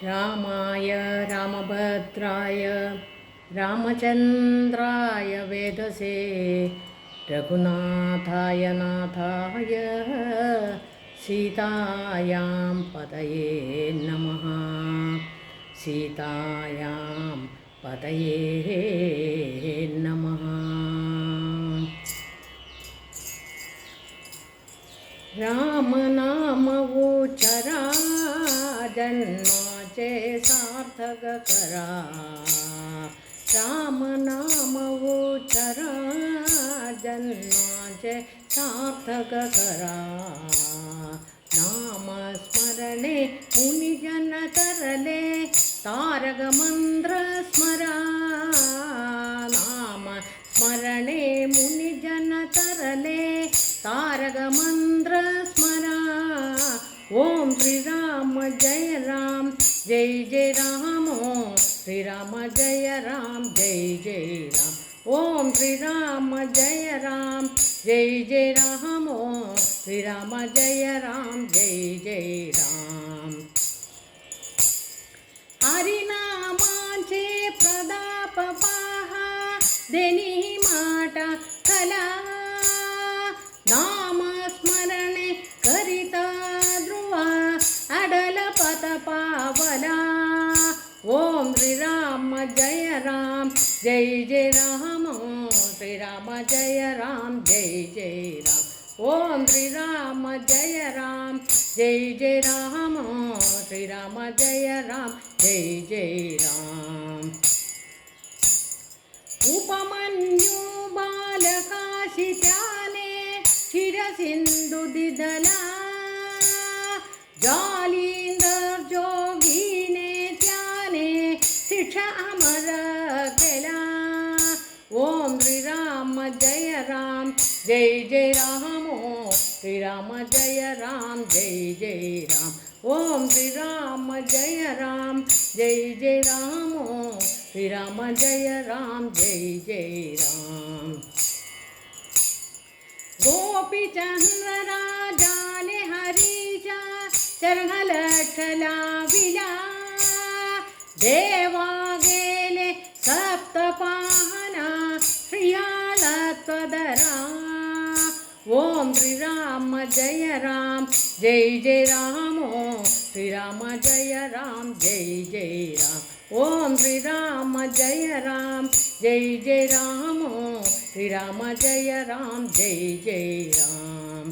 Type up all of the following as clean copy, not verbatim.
रामाय रामभद्राय रामचन्द्राय वेदसे रघुनाथाय नाथाय सीतायां पतये नमः। सीतायां पतये नमः। रामनामवो चरा जन्माचे सार्थक करा। रामनामवो चरा जन्माचे सार्थक करा। नामस्मरणे मुनिजन तरले तारक मंत्र स्मरा। नाम स्मरणे मुनिजन तरले तारक मंत्र स्मरा। ओम श्री राम जय राम जय जय राम। ओम श्री राम जय राम जय जय राम। ओम श्री राम जय राम जय जय राम। ओम श्री राम जय राम जय जय राम। हरिनामाचे प्रदाप पहा देनी माटा कला। नाम स्मरणे करिता ध्रुव अडल पथ पावला। ओम श्री राम जय राम जय जय राम। ओम श्री राम जय राम जय जय राम। ओम श्री राम जय राम जय जय राम। ओम श्री राम जय राम जय जय राम। उपमन्यु बालकाशी त्याने क्षीरसिंधु दिदला। जालिंदर जोगीने त्याने शिक्षा अमर केला। ओम श्री राम जय राम जय जय राम। ओम श्री राम जय राम जय जय राम। ओम श्री राम जय राम जय जय राम। ओम श्री राम जय राम जय जय राम। गोपी चंद्र राजा ने हरीचा चरघलठला विला। देवा गेले सप्तपाहना श्रियाळत्वदरा। ओम श्री राम जय राम जय जय राम। ओम श्री राम जय राम जय जय राम। ओम श्री राम जय राम जय जय राम। ओम श्री राम जय राम जय जय राम।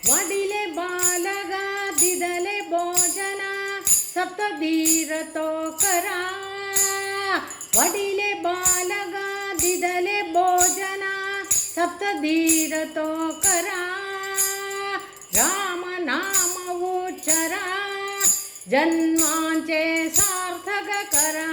वडिले बालगा दिदले भोजना सप्तधीर तो करा। वडिले बालगा दिदले भोजना सप्तधीर तो करा। राम नाम उच्चरा जन्मांचे सार्थक करा।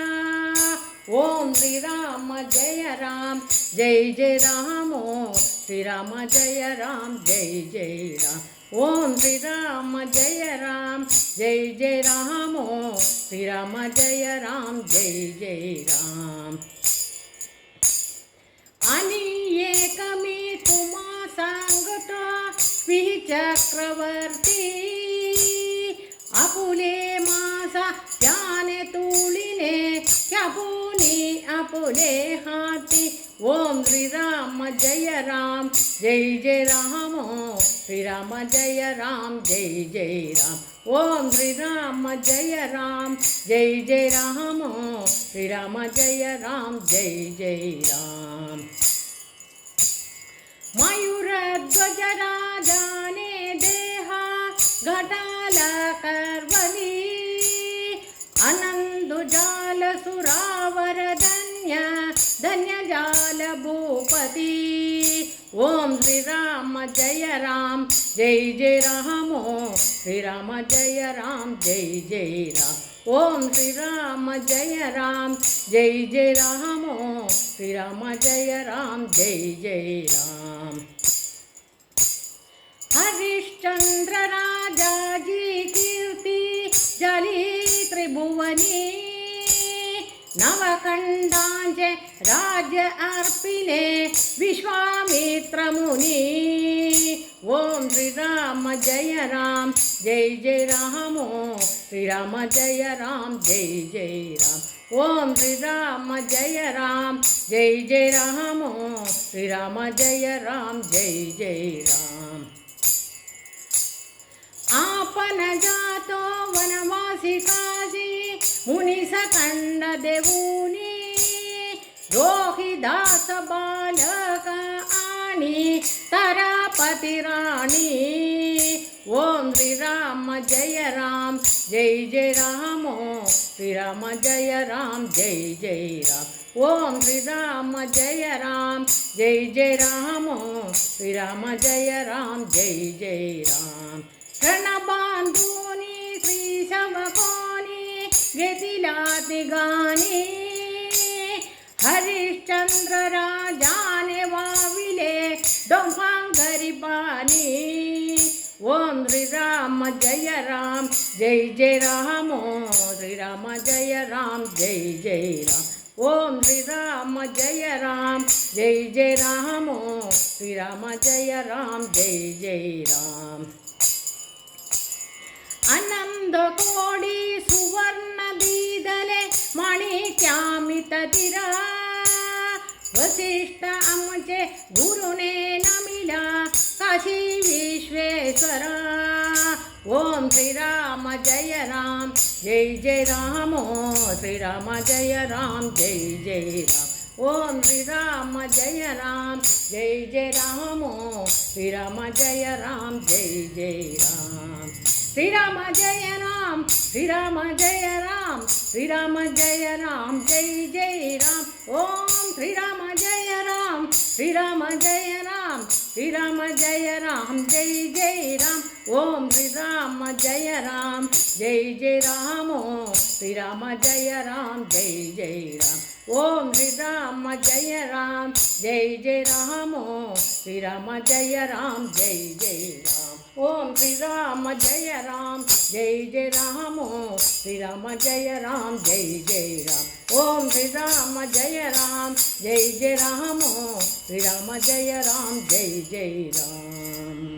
ओम श्री राम जय राम जय जय राम। ओम श्री राम जय राम जय जय राम। ओम श्री राम जय राम जय जय राम। ओम श्री राम जय राम जय जय राम। आणि एक मी तुम्हा सांगतो चक्रवर्ती। आपुले मासा त्याने तुळीने त्यापुनी आपुले हाती। ओम श्री राम जय राम जय जय राम। ओम श्री राम जय राम जय जय राम। ओम श्री राम जय राम जय जय राम। ओम श्री राम जय राम जय जय राम। मयूर ध्वज राजाने देहा घटाला करवली। आनंद जाल सुरावर धन्य धन्य जाल भूपती। ओम श्री राम जय राम जय जय राम। ओम श्री राम जय राम जय जय राम। ओम श्री राम जय राम जय जय राम। ओम श्री राम जय राम जय जय राम। हरिश्चंद्र राजाजी कीर्ति जली त्रिभुवनी। नव नवखंडांचे राज्य अर्पिले विश्वामित्र मुनी. ओम श्रीराम जय राम जय जय राम. ओम श्रीराम जय राम जय जय राम. ओम श्रीराम जय राम जय जय राम. ओम श्रीराम जय राम जय जय राम. आपण जातो वनवासी काशी मुनीस खंड देऊनी. रोहिदास बालक आणि तारापती राणी. ओम श्रीराम जय राम जय जय राम. ओम श्रीराम जय राम जय जय राम. ओम श्रीराम जय राम जय जय राम. ओम श्रीराम जय राम जय जय राम. रणबांधुनी श्री शवकोनी घेतिला तिघानी. हरिश्चंद्र राजाने वाविले डोंफांगरी पाणी. ओम श्रीराम जय राम जय जय राम. ओम श्रीराम जय राम जय जय राम. ओम श्रीराम जय राम जय जय राम. ओम श्रीराम जय राम जय जय राम. आनंद कोडी सुवर्ण दीदले माणिक्यामित तिरा. वसिष्ठ आमचे गुरुने नमिला काशी विश्वेश्वरा. ओम श्रीराम जय राम जय जय राम. ओम श्रीराम जय राम जय जय राम. ओम श्रीराम जय राम जय जय राम. ओम श्रीराम जय राम जय जय राम. श्रीराम जय राम श्रीराम जय राम श्रीराम जय राम जय जय राम. ओम श्रीराम जय राम श्रीराम जय राम श्रीराम जय राम जय जय राम. ओम श्रीराम जय राम जय जय राम. ओम श्रीराम जय राम जय जय राम. ओम श्रीराम जय राम जय जय राम. ओम श्रीराम जय राम जय जय राम. ओम श्रीराम जय राम जय जय राम. ओम श्रीराम जय राम जय जय राम. ओम श्रीराम जय राम जय जय राम. ओम श्रीराम जय राम जय जय राम.